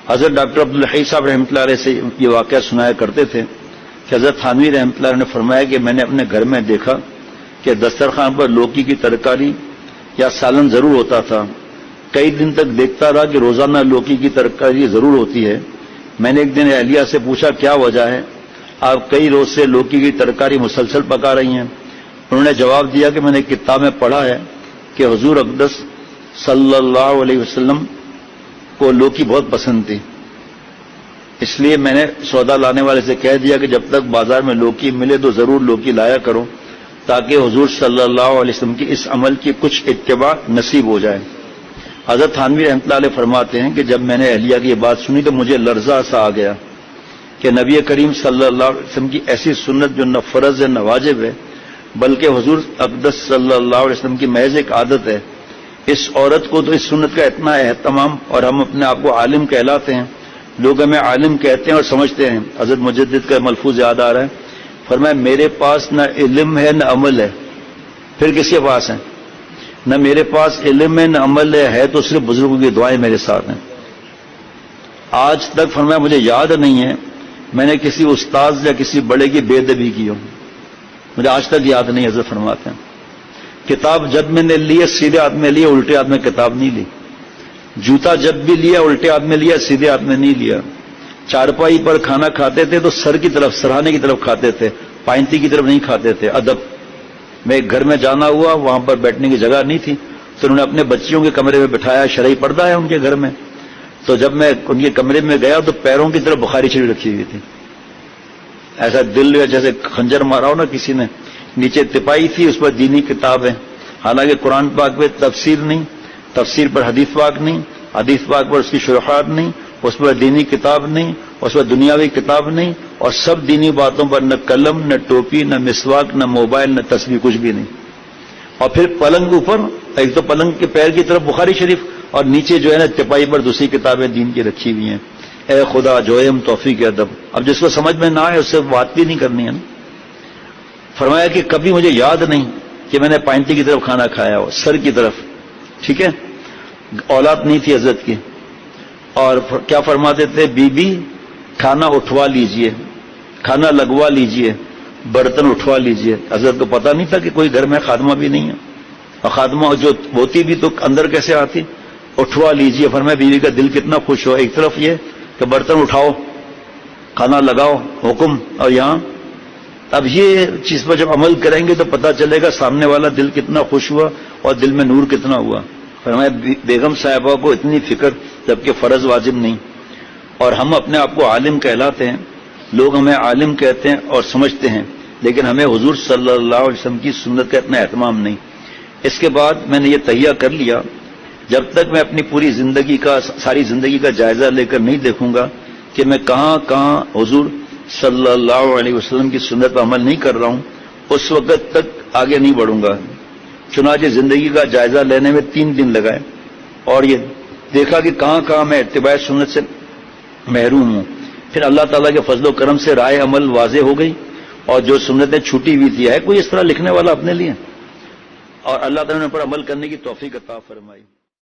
حضرت ڈاکٹر عبدالحی صاحب رحمۃ اللہ علیہ سے یہ واقعہ سنایا کرتے تھے کہ حضرت تھانوی رحمۃ اللہ علیہ نے فرمایا کہ میں نے اپنے گھر میں دیکھا کہ دسترخوان پر لوکی کی ترکاری یا سالن ضرور ہوتا تھا. کئی دن تک دیکھتا رہا کہ روزانہ لوکی کی ترکاری ضرور ہوتی ہے. میں نے ایک دن اہلیہ سے پوچھا کیا وجہ ہے, آپ کئی روز سے لوکی کی ترکاری مسلسل پکا رہی ہیں؟ انہوں نے جواب دیا کہ میں نے کتاب میں پڑھا ہے کہ حضور اقدس صلی اللہ علیہ وسلم کو لوکی بہت پسند تھی, اس لیے میں نے سودا لانے والے سے کہہ دیا کہ جب تک بازار میں لوکی ملے تو ضرور لوکی لایا کرو تاکہ حضور صلی اللہ علیہ وسلم کی اس عمل کی کچھ اتباع نصیب ہو جائے. حضرت تھانوی رحمۃ اللہ علیہ فرماتے ہیں کہ جب میں نے اہلیہ کی یہ بات سنی تو مجھے لرزہ سا آ گیا کہ نبی کریم صلی اللہ علیہ وسلم کی ایسی سنت جو نہ فرض ہے نہ واجب ہے بلکہ حضور اقدس صلی اللہ علیہ وسلم کی محض ایک عادت ہے. اس عورت کو تو اس سنت کا اتنا اہتمام, اور ہم اپنے آپ کو عالم کہلاتے ہیں, لوگ ہمیں عالم کہتے ہیں اور سمجھتے ہیں. حضرت مجدد کا ملفوظ یاد آ رہا ہے, فرمایا میرے پاس نہ علم ہے نہ عمل ہے, پھر کس کے پاس ہے؟ نہ میرے پاس علم ہے نہ عمل ہے تو صرف بزرگوں کی دعائیں میرے ساتھ ہیں. آج تک فرمایا مجھے یاد نہیں ہے میں نے کسی استاذ یا کسی بڑے کی بے ادبی کی ہو, مجھے آج تک یاد نہیں. حضرت فرماتے ہیں کتاب جب میں نے لی سیدھے ہاتھ میں لیا, الٹے ہاتھ میں کتاب نہیں لی. جوتا جب بھی لیا الٹے ہاتھ میں لیا, سیدھے ہاتھ میں نہیں لیا. چارپائی پر کھانا کھاتے تھے تو سر کی طرف, سرہانے کی طرف کھاتے تھے, پائنتی کی طرف نہیں کھاتے تھے. ادب. میں ایک گھر میں جانا ہوا, وہاں پر بیٹھنے کی جگہ نہیں تھی تو انہوں نے اپنے بچیوں کے کمرے میں بٹھایا, شرعی پردہ ہے ان کے گھر میں. تو جب میں ان کے کمرے میں گیا تو پیروں کی طرف بخاری شریف رکھی ہوئی تھی, ایسا دل جیسے خنجر مارا ہو نا کسی نے. نیچے تپائی تھی, اس پر دینی کتاب ہے, حالانکہ قرآن پاک پہ تفسیر نہیں, تفسیر پر حدیث پاک نہیں, حدیث پاک پر اس کی شروحات نہیں, اس پر دینی کتاب نہیں, اس پر دنیاوی کتاب نہیں, اور سب دینی باتوں پر نہ قلم نہ ٹوپی نہ مسواک نہ موبائل نہ تسبیح, کچھ بھی نہیں. اور پھر پلنگ اوپر, ایک تو پلنگ کے پیر کی طرف بخاری شریف اور نیچے جو ہے نا چپائی پر دوسری کتابیں دین کی رکھی ہوئی ہیں. اے خدا جوہم توفیق ادب. اب جس کو سمجھ میں نہ آئے اس سے بات بھی نہیں کرنی ہے نا. فرمایا کہ کبھی مجھے یاد نہیں کہ میں نے پائنتی کی طرف کھانا کھایا ہو, سر کی طرف. ٹھیک ہے, اولاد نہیں تھی حضرت کی, اور کیا فرماتے تھے, بی بی کھانا اٹھوا لیجئے, کھانا لگوا لیجئے, برتن اٹھوا لیجئے. حضرت کو پتا نہیں تھا کہ کوئی گھر میں خادمہ بھی نہیں ہے, اور خادمہ جو ہوتی بھی تو اندر کیسے آتی. اٹھوا لیجئے. فرمایا بیوی کا دل کتنا خوش ہو, ایک طرف یہ کہ برتن اٹھاؤ, کھانا لگاؤ, حکم, اور یہاں. اب یہ چیز پر جب عمل کریں گے تو پتا چلے گا سامنے والا دل کتنا خوش ہوا اور دل میں نور کتنا ہوا. فرمایا بیگم صاحبہ کو اتنی فکر جبکہ فرض واجب نہیں, اور ہم اپنے آپ کو عالم کہلاتے ہیں. لوگ ہمیں عالم کہتے ہیں اور سمجھتے ہیں, لیکن ہمیں حضور صلی اللہ علیہ وسلم کی سنت کا اتنا اہتمام نہیں. اس کے بعد میں نے یہ تہیہ کر لیا, جب تک میں اپنی پوری زندگی کا, ساری زندگی کا جائزہ لے کر نہیں دیکھوں گا کہ میں کہاں کہاں حضور صلی اللہ علیہ وسلم کی سنت پر عمل نہیں کر رہا ہوں, اس وقت تک آگے نہیں بڑھوں گا. چنانچہ زندگی کا جائزہ لینے میں 3 دن لگائے اور یہ دیکھا کہ کہاں کہاں میں اتباع سنت سے محروم ہوں. پھر اللہ تعالیٰ کے فضل و کرم سے رائے عمل واضح ہو گئی, اور جو سنتیں چھوٹی ہوئی تھی, ہے کوئی اس طرح لکھنے والا اپنے لیے, اور اللہ تعالیٰ نے پر عمل کرنے کی توفیق عطا فرمائی.